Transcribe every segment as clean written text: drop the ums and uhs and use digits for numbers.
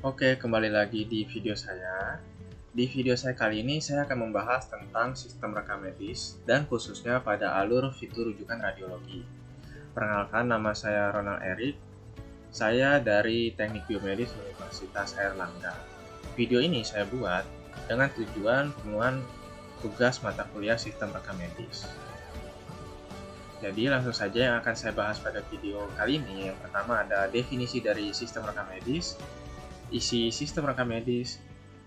Oke, kembali lagi di video saya. Di video saya kali ini, saya akan membahas tentang sistem rekam medis dan khususnya pada alur fitur rujukan radiologi. Perkenalkan, nama saya Ronald Erik. Saya dari Teknik Biomedis Universitas Airlangga. Video ini saya buat dengan tujuan pemenuhan tugas mata kuliah sistem rekam medis. Jadi langsung saja yang akan saya bahas pada video kali ini. Yang pertama ada definisi dari sistem rekam medis, isi sistem rekam medis,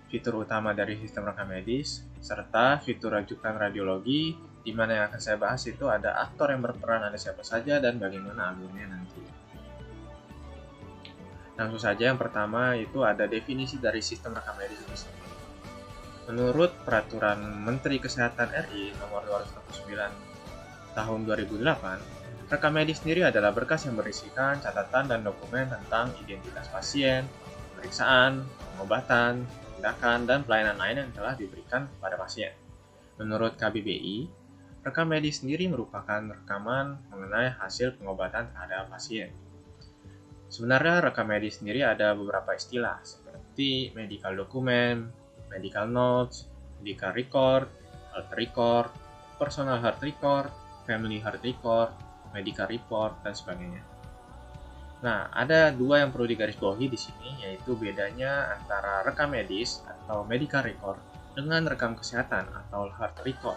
fitur utama dari sistem rekam medis, serta fitur rujukan radiologi, di mana yang akan saya bahas itu ada aktor yang berperan, ada siapa saja, dan bagaimana alurnya nanti. Langsung saja yang pertama itu ada definisi dari sistem rekam medis itu sendiri. Menurut Peraturan Menteri Kesehatan RI Nomor 249 Tahun 2008, rekam medis sendiri adalah berkas yang berisikan catatan dan dokumen tentang identitas pasien, pemeriksaan, pengobatan, tindakan, dan pelayanan lain yang telah diberikan kepada pasien. Menurut KBBI, rekam medis sendiri merupakan rekaman mengenai hasil pengobatan terhadap pasien. Sebenarnya rekam medis sendiri ada beberapa istilah seperti medical document, medical notes, medical record, health record, personal health record, family health record, medical report, dan sebagainya. Nah, ada dua yang perlu digarisbawahi di sini, yaitu bedanya antara rekam medis atau medical record dengan rekam kesehatan atau health record.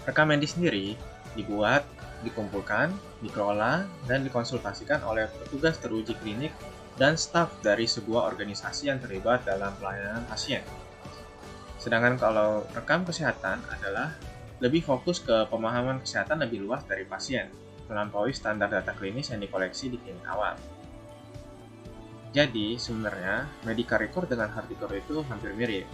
Rekam medis sendiri dibuat, dikumpulkan, dikelola, dan dikonsultasikan oleh petugas teruji klinik dan staf dari sebuah organisasi yang terlibat dalam pelayanan pasien. Sedangkan kalau rekam kesehatan adalah lebih fokus ke pemahaman kesehatan lebih luas dari pasien, melampaui standar data klinis yang dikoleksi di klinik awal. Jadi, sebenarnya medical record dengan health record itu hampir mirip.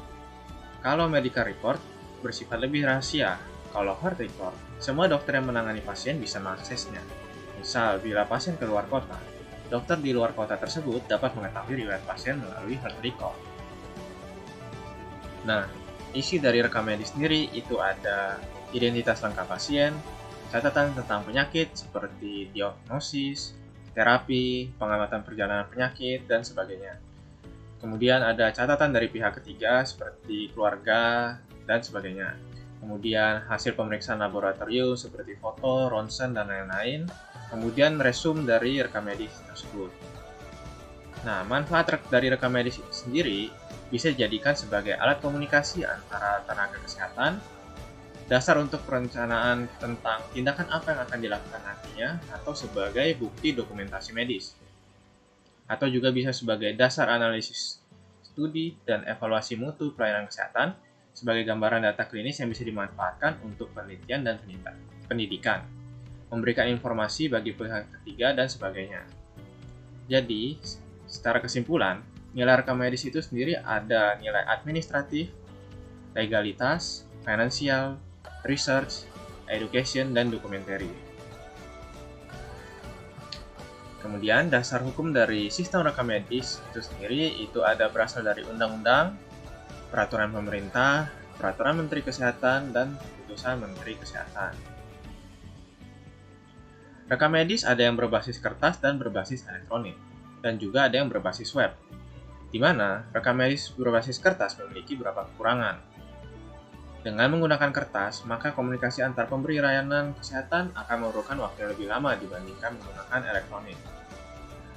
Kalau medical record bersifat lebih rahasia, kalau health record, semua dokter yang menangani pasien bisa mengaksesnya. Misal, bila pasien keluar kota, dokter di luar kota tersebut dapat mengetahui riwayat pasien melalui health record. Nah, isi dari rekam medis sendiri itu ada identitas lengkap pasien, catatan tentang penyakit seperti diagnosis, terapi, pengamatan perjalanan penyakit, dan sebagainya. Kemudian ada catatan dari pihak ketiga seperti keluarga, dan sebagainya. Kemudian hasil pemeriksaan laboratorium seperti foto, ronsen, dan lain-lain. Kemudian resume dari rekam medis tersebut. Nah, manfaat dari rekam medis itu sendiri bisa dijadikan sebagai alat komunikasi antara tenaga kesehatan, dasar untuk perencanaan tentang tindakan apa yang akan dilakukan nantinya, atau sebagai bukti dokumentasi medis. Atau juga bisa sebagai dasar analisis studi dan evaluasi mutu pelayanan kesehatan sebagai gambaran data klinis yang bisa dimanfaatkan untuk penelitian dan pendidikan, memberikan informasi bagi pihak ketiga, dan sebagainya. Jadi, secara kesimpulan, nilai rekam medis itu sendiri ada nilai administratif, legalitas, finansial, research, education, dan documentary. Kemudian dasar hukum dari sistem rekam medis itu sendiri itu ada berasal dari undang-undang, peraturan pemerintah, peraturan Menteri Kesehatan, dan keputusan Menteri Kesehatan. Rekam medis ada yang berbasis kertas dan berbasis elektronik, dan juga ada yang berbasis web, di mana rekam medis berbasis kertas memiliki beberapa kekurangan. Dengan menggunakan kertas, maka komunikasi antar pemberi layanan kesehatan akan memerlukan waktu yang lebih lama dibandingkan menggunakan elektronik.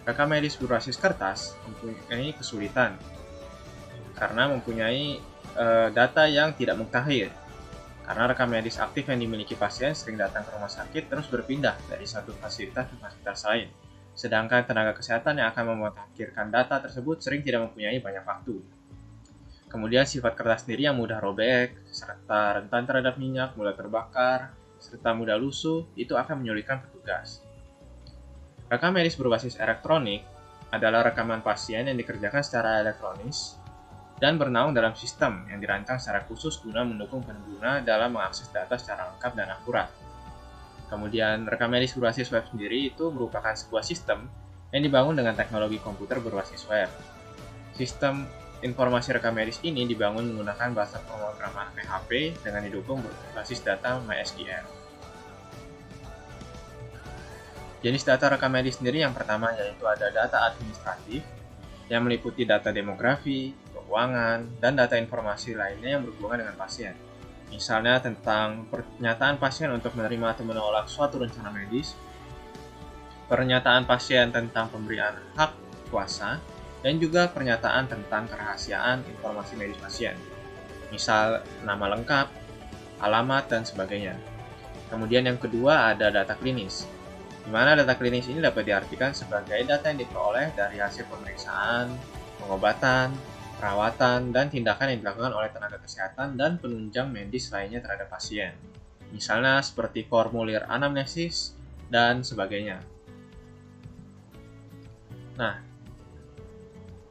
Rekam medis berbasis kertas mempunyai kesulitan karena mempunyai data yang tidak mutakhir. Karena rekam medis aktif yang dimiliki pasien sering datang ke rumah sakit terus berpindah dari satu fasilitas ke fasilitas lain. Sedangkan tenaga kesehatan yang akan memutakhirkan data tersebut sering tidak mempunyai banyak waktu. Kemudian sifat kertas sendiri yang mudah robek, serta rentan terhadap minyak, mudah terbakar, serta mudah lusuh, itu akan menyulitkan petugas. Rekam medis berbasis elektronik adalah rekaman pasien yang dikerjakan secara elektronis dan bernaung dalam sistem yang dirancang secara khusus guna mendukung pengguna dalam mengakses data secara lengkap dan akurat. Kemudian, rekam medis berbasis web sendiri itu merupakan sebuah sistem yang dibangun dengan teknologi komputer berbasis web. Sistem informasi rekam medis ini dibangun menggunakan bahasa pemrograman PHP dengan didukung berbasis data MySQL. Jenis data rekam medis sendiri yang pertama yaitu ada data administratif, yang meliputi data demografi, keuangan, dan data informasi lainnya yang berhubungan dengan pasien. Misalnya tentang pernyataan pasien untuk menerima atau menolak suatu rencana medis, pernyataan pasien tentang pemberian hak kuasa, dan juga pernyataan tentang kerahasiaan informasi medis pasien. Misal nama lengkap, alamat, dan sebagainya. Kemudian yang kedua ada data klinis, di mana data klinis ini dapat diartikan sebagai data yang diperoleh dari hasil pemeriksaan, pengobatan, perawatan, dan tindakan yang dilakukan oleh tenaga kesehatan dan penunjang medis lainnya terhadap pasien. Misalnya seperti formulir anamnesis dan sebagainya. Nah,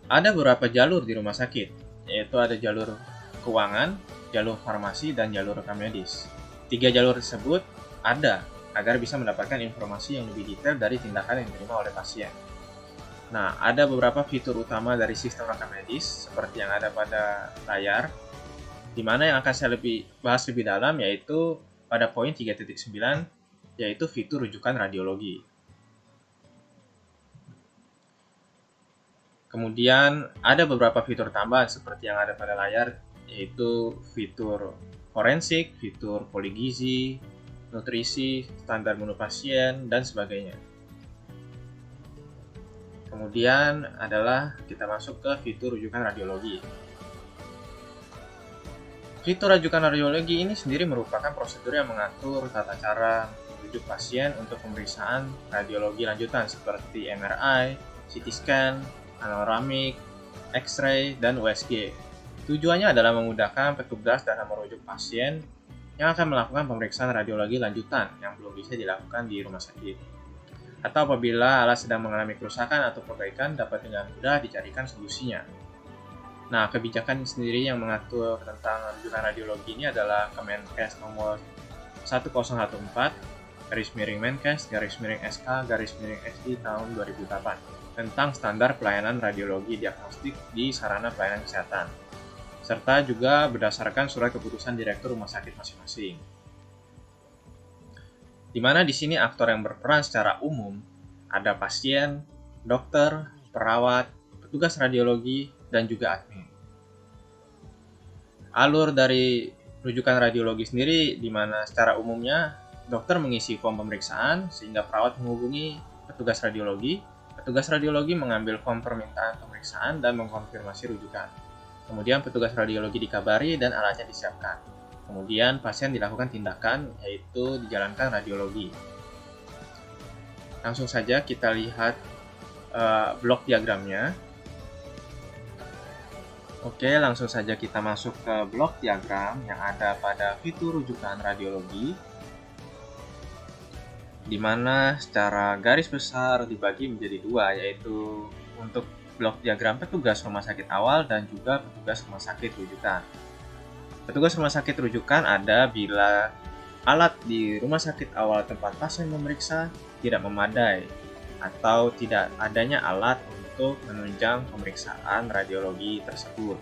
ada beberapa jalur di rumah sakit, yaitu ada jalur keuangan, jalur farmasi, dan jalur rekam medis. 3 jalur tersebut ada agar bisa mendapatkan informasi yang lebih detail dari tindakan yang diterima oleh pasien. Nah, ada beberapa fitur utama dari sistem rekam medis seperti yang ada pada layar, di mana yang akan saya bahas lebih dalam yaitu pada poin 3.9, yaitu fitur rujukan radiologi. Kemudian ada beberapa fitur tambahan seperti yang ada pada layar, yaitu fitur forensik, fitur poligizi, nutrisi, standar menu pasien, dan sebagainya. Kemudian adalah kita masuk ke fitur rujukan radiologi. Fitur rujukan radiologi ini sendiri merupakan prosedur yang mengatur tata cara merujuk pasien untuk pemeriksaan radiologi lanjutan seperti MRI, CT scan, panoramik, X-ray, dan USG. Tujuannya adalah memudahkan petugas dalam merujuk pasien yang akan melakukan pemeriksaan radiologi lanjutan yang belum bisa dilakukan di rumah sakit. Atau apabila alat sedang mengalami kerusakan atau perbaikan dapat dengan mudah dicarikan solusinya. Nah, kebijakan sendiri yang mengatur tentang rujukan radiologi ini adalah Kemenkes nomor 1014/Menkes/SK/SD tahun 2008 tentang standar pelayanan radiologi diagnostik di sarana pelayanan kesehatan, serta juga berdasarkan surat keputusan direktur rumah sakit masing-masing. Di mana di sini aktor yang berperan secara umum ada pasien, dokter, perawat, petugas radiologi, dan juga admin. Alur dari rujukan radiologi sendiri di mana secara umumnya dokter mengisi form pemeriksaan sehingga perawat menghubungi petugas radiologi mengambil form permintaan pemeriksaan dan mengkonfirmasi rujukan. Kemudian petugas radiologi dikabari dan alatnya disiapkan. Kemudian pasien dilakukan tindakan yaitu dijalankan radiologi. Langsung saja kita lihat blok diagramnya. Oke, langsung saja kita masuk ke blok diagram yang ada pada fitur rujukan radiologi, di mana secara garis besar dibagi menjadi dua, yaitu untuk blok diagram petugas rumah sakit awal dan juga petugas rumah sakit rujukan. Petugas rumah sakit rujukan ada bila alat di rumah sakit awal tempat pasien memeriksa tidak memadai atau tidak adanya alat untuk menunjang pemeriksaan radiologi tersebut.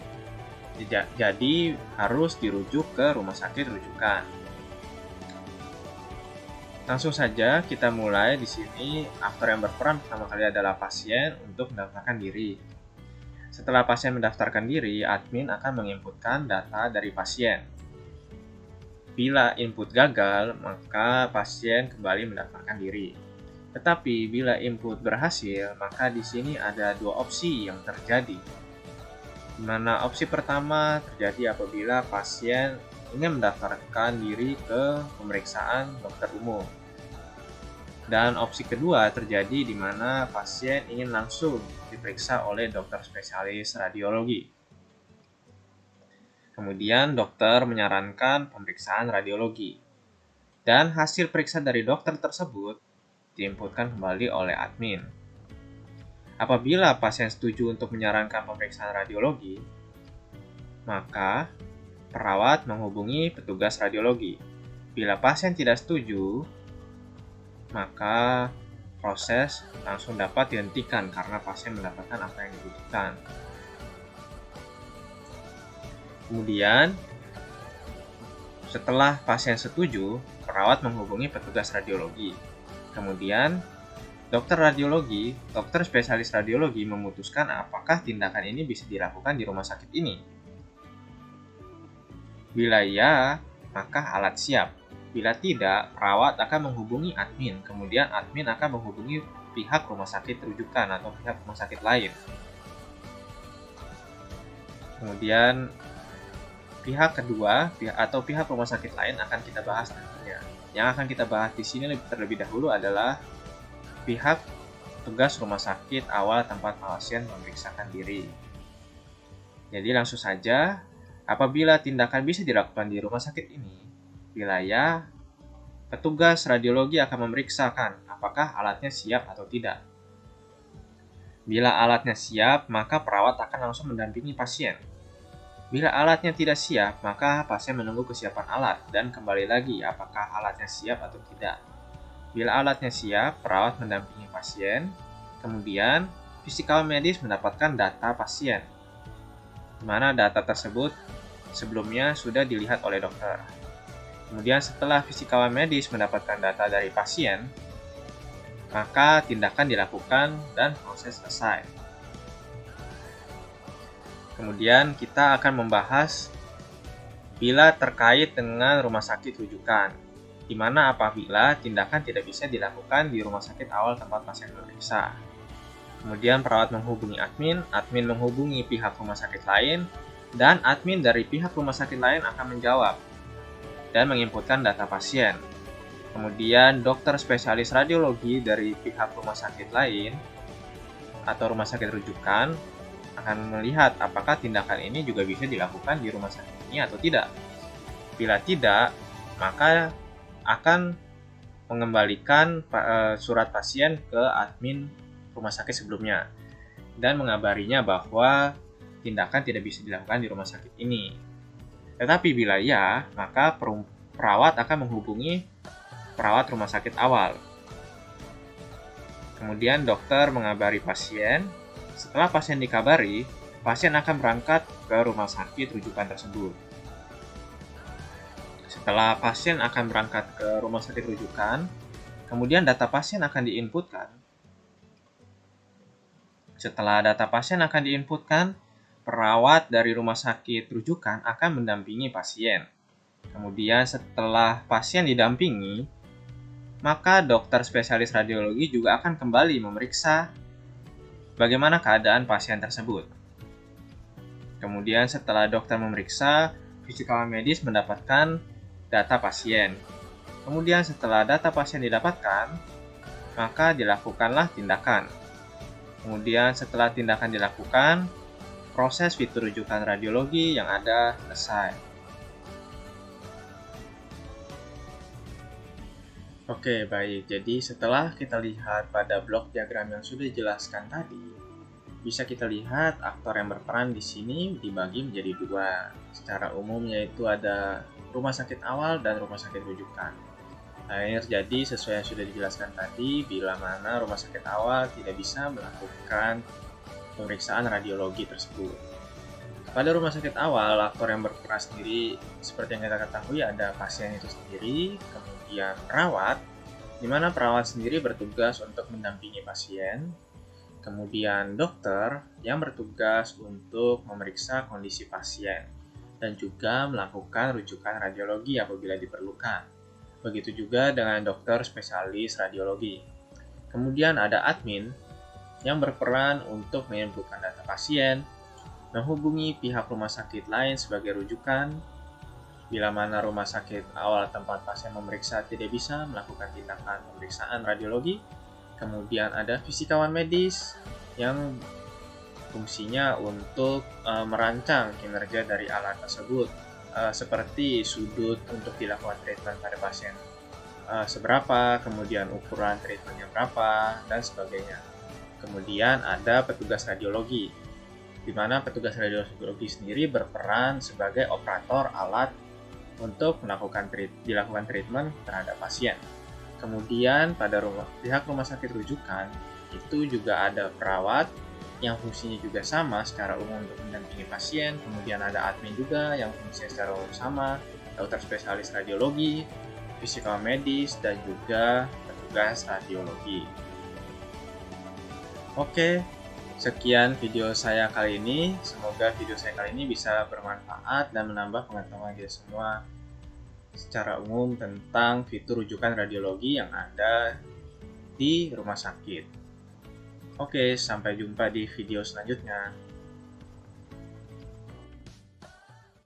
Jadi harus dirujuk ke rumah sakit rujukan. Langsung saja kita mulai di sini. Aktor yang berperan pertama kali adalah pasien untuk mendaftarkan diri. Setelah pasien mendaftarkan diri, admin akan menginputkan data dari pasien. Bila input gagal, maka pasien kembali mendaftarkan diri. Tetapi bila input berhasil, maka di sini ada dua opsi yang terjadi. Di mana opsi pertama terjadi apabila pasien ingin mendaftarkan diri ke pemeriksaan dokter umum. Dan opsi kedua terjadi di mana pasien ingin langsung diperiksa oleh dokter spesialis radiologi. Kemudian dokter menyarankan pemeriksaan radiologi. Dan hasil periksa dari dokter tersebut diinputkan kembali oleh admin. Apabila pasien setuju untuk menyarankan pemeriksaan radiologi, maka perawat menghubungi petugas radiologi. Bila pasien tidak setuju, maka proses langsung dapat dihentikan karena pasien mendapatkan apa yang dibutuhkan. Kemudian, setelah pasien setuju, perawat menghubungi petugas radiologi. Kemudian, Dokter radiologi, dokter spesialis radiologi memutuskan apakah tindakan ini bisa dilakukan di rumah sakit ini. Bila ya, maka alat siap. Bila tidak, perawat akan menghubungi admin, kemudian admin akan menghubungi pihak rumah sakit rujukan atau pihak rumah sakit lain. Kemudian pihak kedua atau pihak rumah sakit lain akan kita bahas nantinya. Yang akan kita bahas di sini terlebih dahulu adalah pihak tugas rumah sakit awal tempat pasien memeriksakan diri. Jadi langsung saja, apabila tindakan bisa dilakukan di rumah sakit ini, bila ya, petugas radiologi akan memeriksakan apakah alatnya siap atau tidak. Bila alatnya siap, maka perawat akan langsung mendampingi pasien. Bila alatnya tidak siap, maka pasien menunggu kesiapan alat dan kembali lagi apakah alatnya siap atau tidak. Bila alatnya siap, perawat mendampingi pasien, kemudian fisikawan medis mendapatkan data pasien, di mana data tersebut sebelumnya sudah dilihat oleh dokter. Kemudian setelah fisikawan medis mendapatkan data dari pasien, maka tindakan dilakukan dan proses selesai. Kemudian kita akan membahas bila terkait dengan rumah sakit rujukan, di mana apabila tindakan tidak bisa dilakukan di rumah sakit awal tempat pasien memeriksa. Kemudian perawat menghubungi admin, admin menghubungi pihak rumah sakit lain, dan admin dari pihak rumah sakit lain akan menjawab dan menginputkan data pasien. Kemudian dokter spesialis radiologi dari pihak rumah sakit lain atau rumah sakit rujukan akan melihat apakah tindakan ini juga bisa dilakukan di rumah sakit ini atau tidak. Bila tidak, maka akan mengembalikan surat pasien ke admin rumah sakit sebelumnya dan mengabarinya bahwa tindakan tidak bisa dilakukan di rumah sakit ini. Tetapi bila ya, maka perawat akan menghubungi perawat rumah sakit awal. Kemudian dokter mengabari pasien. Setelah pasien dikabari, pasien akan berangkat ke rumah sakit rujukan tersebut. Setelah pasien akan berangkat ke rumah sakit rujukan, kemudian data pasien akan diinputkan. Setelah data pasien akan diinputkan, perawat dari rumah sakit rujukan akan mendampingi pasien. Kemudian setelah pasien didampingi, maka dokter spesialis radiologi juga akan kembali memeriksa bagaimana keadaan pasien tersebut. Kemudian setelah dokter memeriksa, fisikawan medis mendapatkan data pasien. Kemudian setelah data pasien didapatkan, maka dilakukanlah tindakan. Kemudian setelah tindakan dilakukan, proses fitur rujukan radiologi yang ada selesai. Oke, baik. Jadi setelah kita lihat pada blok diagram yang sudah dijelaskan tadi, bisa kita lihat aktor yang berperan di sini dibagi menjadi dua. Secara umum yaitu ada rumah sakit awal dan rumah sakit rujukan. Nah, ini terjadi sesuai yang sudah dijelaskan tadi, bila mana rumah sakit awal tidak bisa melakukan pemeriksaan radiologi tersebut. Pada rumah sakit awal, aktor yang berperan sendiri seperti yang kita ketahui ada pasien itu sendiri, kemudian perawat, di mana perawat sendiri bertugas untuk mendampingi pasien, kemudian dokter yang bertugas untuk memeriksa kondisi pasien dan juga melakukan rujukan radiologi apabila diperlukan. Begitu juga dengan dokter spesialis radiologi. Kemudian ada admin yang berperan untuk menginputkan data pasien, menghubungi pihak rumah sakit lain sebagai rujukan, bila mana rumah sakit awal tempat pasien memeriksa tidak bisa melakukan tindakan pemeriksaan radiologi. Kemudian ada fisikawan medis yang fungsinya untuk merancang kinerja dari alat tersebut, seperti sudut untuk dilakukan treatment pada pasien seberapa, kemudian ukuran treatmentnya berapa, dan sebagainya. Kemudian ada petugas radiologi, di mana petugas radiologi sendiri berperan sebagai operator alat untuk dilakukan treatment terhadap pasien. Kemudian pada pihak rumah sakit rujukan itu juga ada perawat yang fungsinya juga sama secara umum untuk mendampingi pasien. Kemudian ada admin juga yang fungsinya secara umum sama, dokter spesialis radiologi, fisikawan medis, dan juga petugas radiologi. Oke, sekian video saya kali ini. Semoga video saya kali ini bisa bermanfaat dan menambah pengetahuan kita semua secara umum tentang fitur rujukan radiologi yang ada di rumah sakit. Oke, sampai jumpa di video selanjutnya.